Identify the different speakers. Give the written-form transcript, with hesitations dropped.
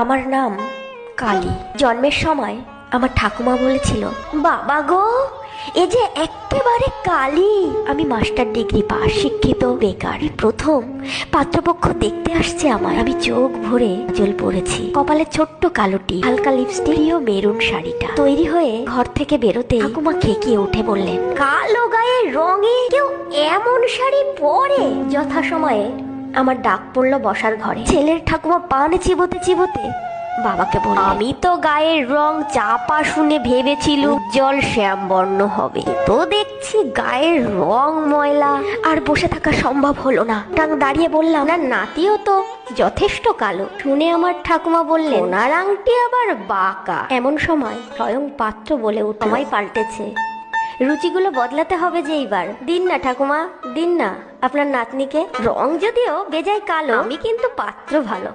Speaker 1: আমার নাম কালী। জন্মের সময় আমার ঠাকুমা বলেছিল, বাবা গো এ যে একেবারে কালী। আমি মাস্টার ডিগ্রি পাস, শিক্ষিত, বেকার। প্রথম পাত্রপক্ষ দেখতে আসছে আমার। আমি চোখ ভরে জল পড়েছি, কপালে ছোট্ট কালোটি, হালকা লিপস্টিক ও মেরুন শাড়িটা। তৈরি হয়ে ঘর থেকে বেরোতে ঠাকুমা খেকিয়ে উঠে বললেন, কালো গায়ের রঙে কেউ এমন শাড়ি পরে? যথাসময়ে আমার ডাক পড়লো বসার ঘরে। ছেলের ঠাকুমা পান চিবোতে চিবোতে বাবাকে বলল, আমি তো গায়ের রং চাপা শুনে ভেবেছিল উজ্জ্বল শ্যামবর্ণ হবে, তো দেখছি গায়ের রং ময়লা। আর বসে থাকা সম্ভব হলো না, দাঁড়িয়ে বললাম, না নাতিও তো যথেষ্ট কালো। শুনে আমার ঠাকুমা বললেন, ওনার আংটি আবার বাঁকা। এমন সময় স্বয়ং পাত্র বলে উঠল, আমায় পাল্টেছে, রুচিগুলো বদলাতে হবে যে এইবার। দিন না ঠাকুমা, দিন না আপনার নাতনিকে। রং যদিও বেজায় কালো, আমি কিন্তু পাত্র ভালো।